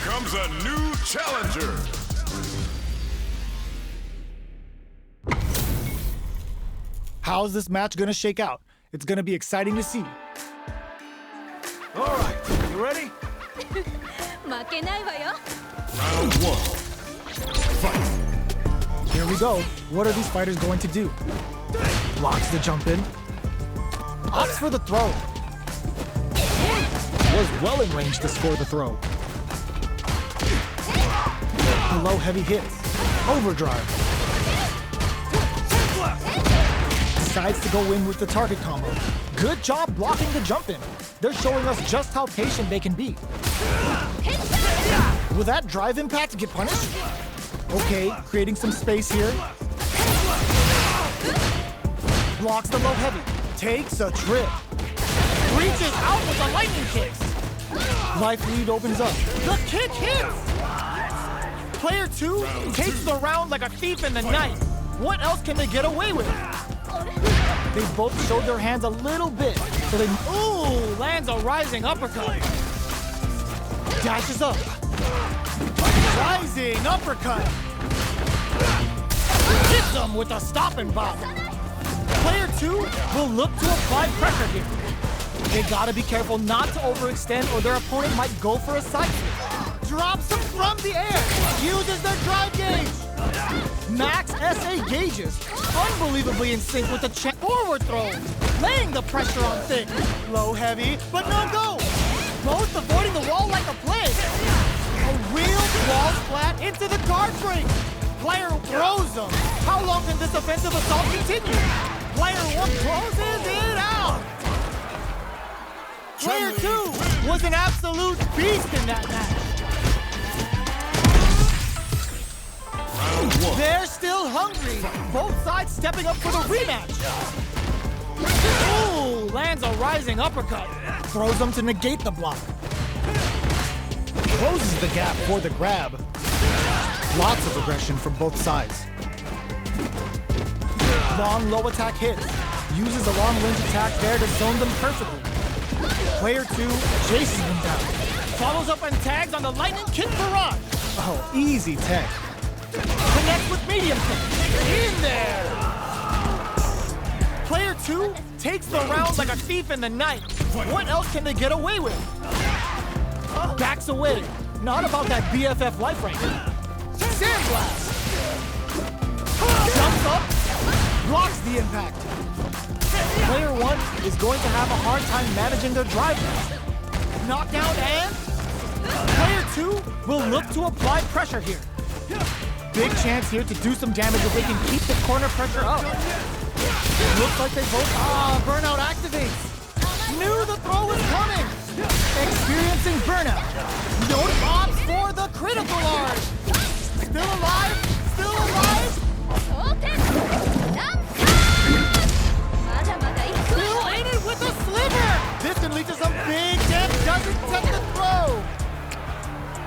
comes a new challenger. How's this match gonna shake out? It's gonna be exciting to see. All right, you ready? 負けないわよ。 Round one. Fight. Here we go. What are these fighters going to do? Blocks the jump in. Opts for the throw. Was well in range to score the throw. The low heavy hits. Overdrive. Decides to go in with the target combo. Good job blocking the jump in. They're showing us just how patient they can be. Will that drive impact get punished? Okay, creating some space here. Blocks the low heavy. Takes a trip. Reaches out with the lightning kicks. Life lead opens up. The kick hits! Player 2 takes the round like a thief in the night. What else can they get away with? They both showed their hands a little bit, so they... Ooh! Lands a rising uppercut. Dashes up. Rising uppercut. Hits them with a stop and bop. Player 2 will look to apply pressure here. They gotta be careful not to overextend or their opponent might go for a side switch. Drops them from the air. Uses their drive gauge. Max SA gauges. Unbelievably in sync with the forward throw. Laying the pressure on thick. Low heavy, but no go. Both avoiding the wall like a plague. A real wall splat into the guard break. Player throws them. How long can this offensive assault continue? Player 1 closes it out. Player 2 was an absolute beast in that match. They're still hungry. Both sides stepping up for the rematch. Ooh, lands a rising uppercut. Throws them to negate the block. Closes the gap for the grab. Lots of aggression from both sides. Long low attack hits. Uses a long range attack there to zone them perfectly. Player 2 chases them down. Follows up and tags on the lightning kick barrage. Oh, easy tech. Connects with medium kick. In there! Player 2 takes the round like a thief in the night. What else can they get away with? Backs away. Not about that BFF life right now. Sandblast! Jumps up. Blocks the impact. Player 1 is going to have a hard time managing their drive now. Knockdown and... Player 2 will look to apply pressure here. Big chance here to do some damage if they can keep the corner pressure up. Looks like they both... burnout activates. Knew the throw was coming. Experiencing burnout. No props for the critical arc. Still alive? Still alive? Still in it with a sliver. This can lead to some big damage. Doesn't take the throw.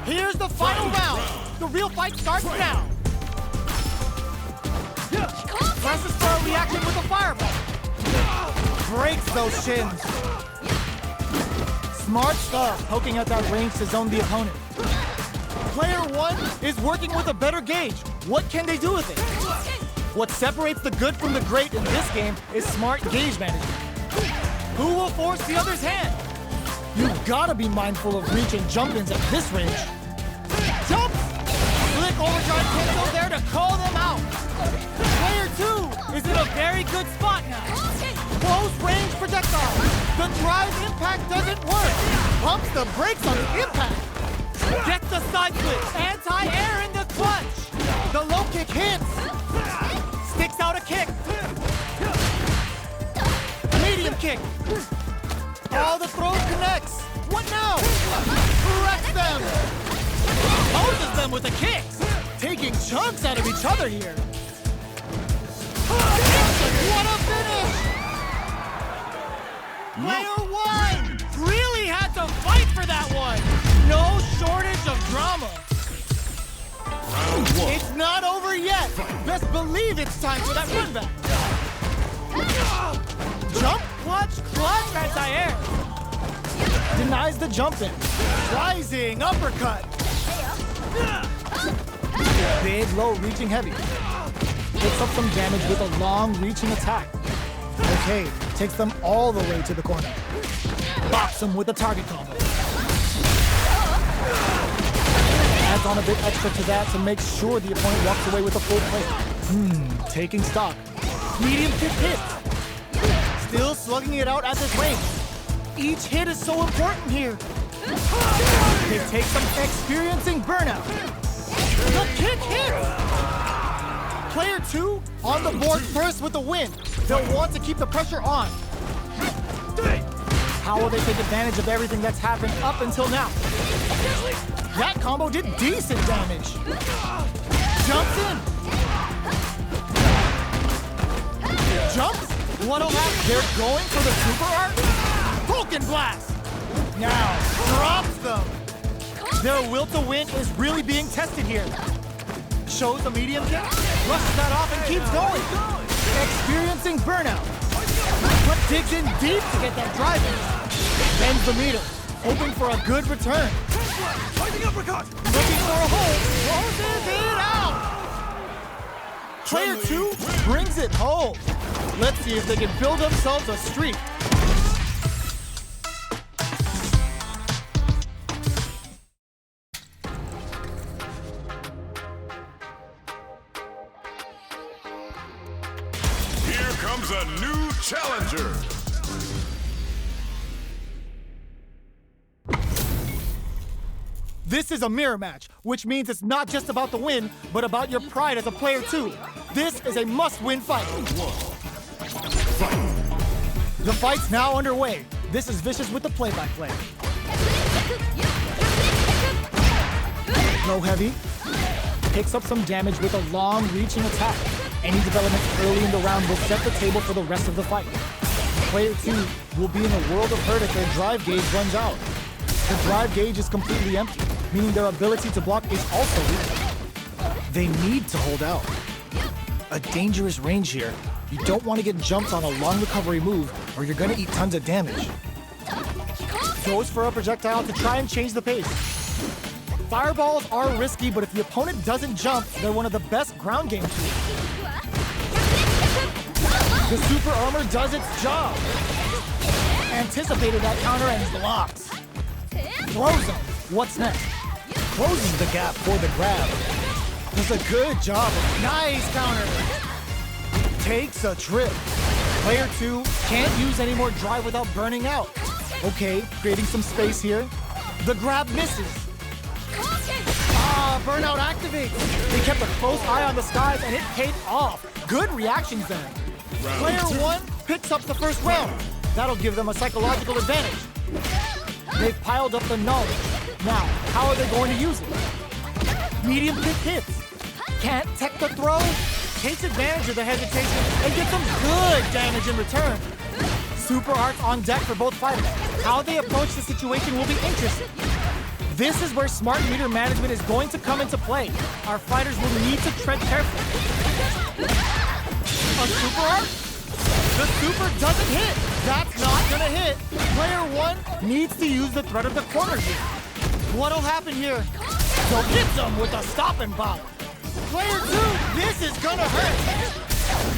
Here's the final round. The real fight starts now. Presses for a reaction with a fireball. Breaks those shins. Smart stuff, poking at that range to zone the opponent. Player 1 is working with a better gauge. What can they do with it? What separates the good from the great in this game is smart gauge management. Who will force the other's hand? You've gotta be mindful of reach and jump-ins at this range. Jump! Slick overdrive cancel there to call them out. Player 2 is in a very good spot now. Close range projectile. The drive impact doesn't work. Pumps the brakes on the impact. Gets the side flip. Anti-air in the clutch. The low kick hits. Sticks out a kick. Medium kick. All the throws connects. What now? Wrecks them. Poses them with the kicks. Taking chunks out of each other here. What a finish! Player 1 really had to fight for that one. No shortage of drama. It's not over yet. Best believe it's time for that run back. Jump, clutch, anti-air. Denies the jump in. Rising uppercut. Big, low, reaching heavy. Picks up some damage with a long, reaching attack. Okay, takes them all the way to the corner. Bops them with a target combo. Adds on a bit extra to that to make sure the opponent walks away with a full plate. Taking stock. Medium kick hit. Still slugging it out at this range. Each hit is so important here. They take some experiencing burnout. The kick hits! Player 2 on the board first with the win. They'll want to keep the pressure on. How will they take advantage of everything that's happened up until now? That combo did decent damage. Jumps in. Jumps? What'll happen? They're going for the super art? Vulcan Blast! Now, drops them. Their will to win is really being tested here. Shows a medium kick, rushes that off and keeps going. Experiencing burnout. But digs in deep to get that drive in. Bends the meter, hoping for a good return. Uppercut! Looking for a hole, closes it out! Player 2 brings it home. Let's see if they can build themselves a streak. Here comes a new challenger. This is a mirror match, which means it's not just about the win, but about your pride as a player too. This is a must-win fight. The fight's now underway. This is Vicious with the play-by-play. Low heavy. Picks up some damage with a long, reaching attack. Any developments early in the round will set the table for the rest of the fight. Player 2 will be in a world of hurt if their drive gauge runs out. The drive gauge is completely empty, meaning their ability to block is also weak. They need to hold out. A dangerous range here. You don't want to get jumped on a long recovery move or you're going to eat tons of damage. Goes for a projectile to try and change the pace. Fireballs are risky, but if the opponent doesn't jump, they're one of the best ground game tools. The super armor does its job. Anticipated that counter and blocks. Throws him. What's next? Closes the gap for the grab. Does a good job. Nice counter. Takes a trip. Player 2 can't use any more drive without burning out. Okay, creating some space here. The grab misses. Burnout activates. They kept a close eye on the skies and it paid off. Good reactions then. Player 1 picks up the first round. That'll give them a psychological advantage. They've piled up the knowledge. Now, how are they going to use it? Medium kick hits. Can't tech the throw. Takes advantage of the hesitation and gets some good damage in return. Super arts on deck for both fighters. How they approach the situation will be interesting. This is where smart meter management is going to come into play. Our fighters will need to tread carefully. A super art? The super doesn't hit. That's not gonna hit. Player 1 needs to use the threat of the corner here. What'll happen here? So hits him with a stop and pop. Player 2, this is gonna hurt.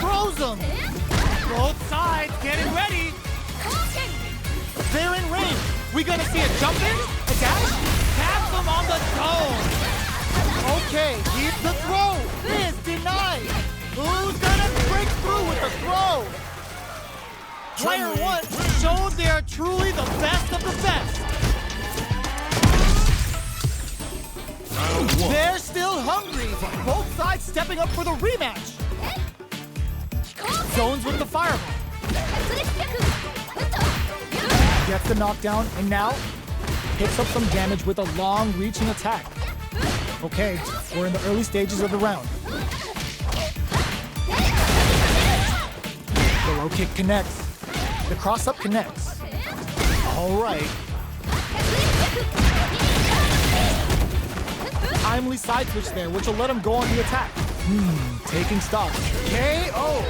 Throws him. Both sides getting ready. They're in range. We gonna see a jump in? A dash? Taps him on the dome. Okay, here's the throw. Is denied. Who's gonna break through with the throw? Player 1 showed they are truly the best of the best. They're still hungry. Both sides stepping up for the rematch. Zones with the fireball. Gets the knockdown and now picks up some damage with a long reaching attack. Okay, we're in the early stages of the round. The low kick connects. The cross-up connects. All right. Timely side switch there, which will let him go on the attack. Taking stock. KO!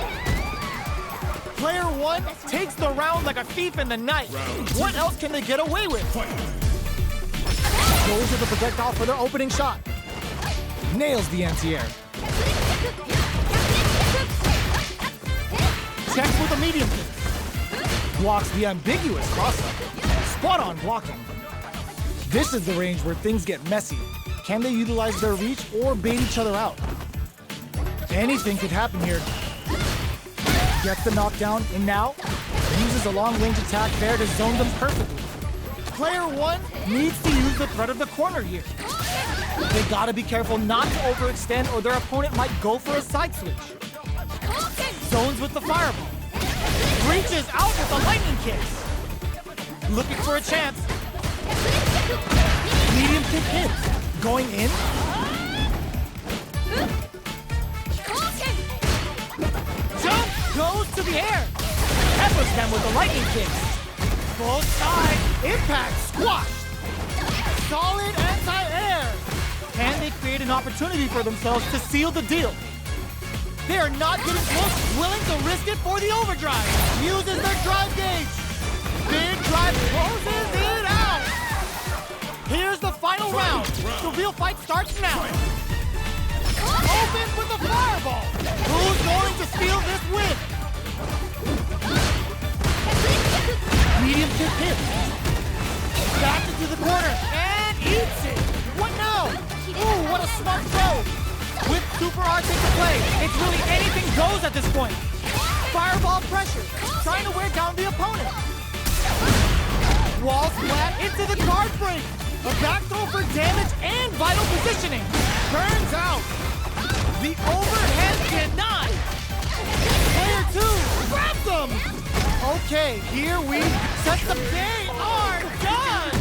Player 1 takes the round like a thief in the night. What else can they get away with? Goes with the projectile for their opening shot. nails the anti-air. Checks with a medium kick. Blocks the ambiguous cross-up. Spot on blocking. This is the range where things get messy. Can they utilize their reach or bait each other out? Anything could happen here. Gets the knockdown, and now uses a long-range attack there to zone them perfectly. Player one needs to use the threat of the corner here. They gotta be careful not to overextend or their opponent might go for a side switch. Zones with the fireball. Reaches out with the lightning kicks. Looking for a chance. Medium kick hits. Going in. Jump goes to the air. Peppers them with the lightning kicks. Both sides. Impact squashed. Solid anti-air. Can they create an opportunity for themselves to seal the deal? They are not getting close, willing to risk it for the overdrive. Uses their drive gauge. Big drive closes it out. Here's the final round. The real fight starts now. Opens with a fireball. Who's going to steal this win? Medium kick hit. Back into the corner and eats it. What now? Ooh, what a smart throw. With super arc into play, it's really anything goes at this point. Fireball pressure, trying to wear down the opponent. Wall splat into the guard break. A back throw for damage and vital positioning. Burns out. The overhead denied. Player two, grab them. Okay, here we set the They are done.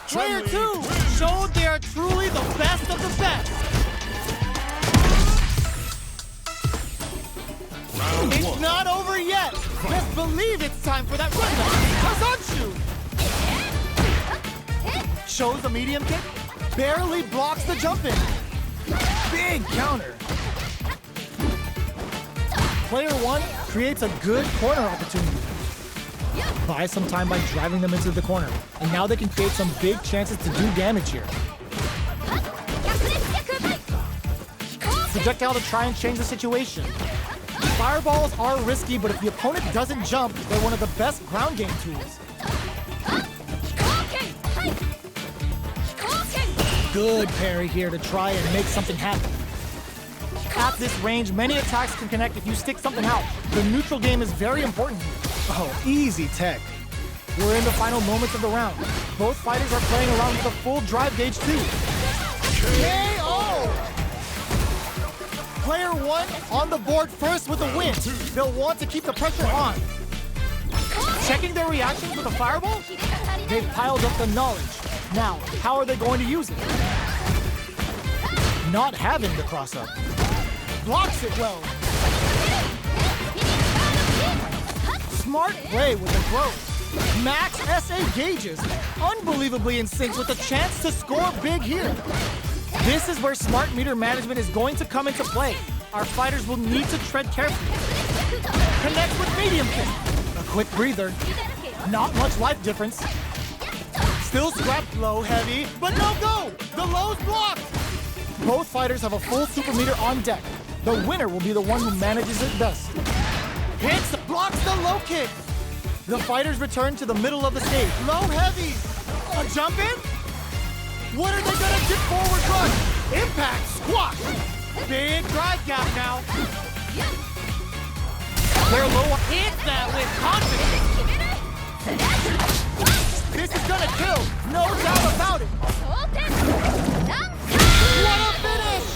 Player two showed they are truly the best of the best. It's not over yet. Best believe it's time for that rundown. Kazanchu shows a medium kick, barely blocks the jump in. Big counter. Player one creates a good corner opportunity. Buys some time by driving them into the corner, and now they can create some big chances to do damage here. Projectile to try and change the situation. Fireballs are risky, but if the opponent doesn't jump, they're one of the best ground game tools. Good parry here to try and make something happen. At this range, many attacks can connect if you stick something out. The neutral game is very important here. Oh, easy tech. We're in the final moments of the round. Both fighters are playing around with a full drive gauge too. KO! Player one on the board first with a win. They'll want to keep the pressure on. Checking their reactions with a fireball? They've piled up the knowledge. Now, how are they going to use it? Not having the cross-up. Blocks it well. Smart play with the growth. Max SA gauges. Unbelievably in sync with a chance to score big here. This is where smart meter management is going to come into play. Our fighters will need to tread carefully. Connect with medium kick. A quick breather. Not much life difference. Still scrapped low, heavy, but no go! The low's blocked! Both fighters have a full super meter on deck. The winner will be the one who manages it best. Hits, blocks the low kick. The fighters return to the middle of the stage. Low heavy. A jump in? What are they gonna dip forward run? Impact, squash. Big drive gap now. They're low. Hit that with confidence. This is gonna kill, no doubt about it. What a finish!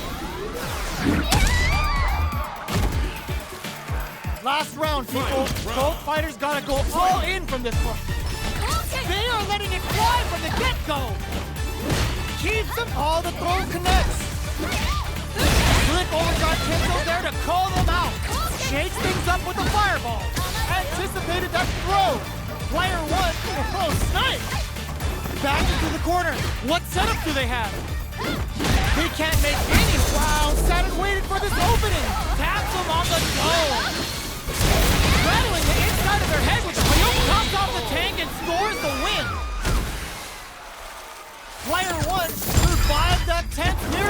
Last round, people. Both fighters gotta go all in from this one. They are letting it fly from the get-go. Keeps them all, the throw connects. Slick overdrive cancel there to call them out. Shakes things up with a fireball. Anticipated that throw. Player one, oh, snipe! Back into the corner. What setup do they have? They can't make any. Wow, sat and waited for this opening. Taps them on the dome. Rattling the inside of their head with the Ryuk pops off the tank and scores the win. Player one survived that tense near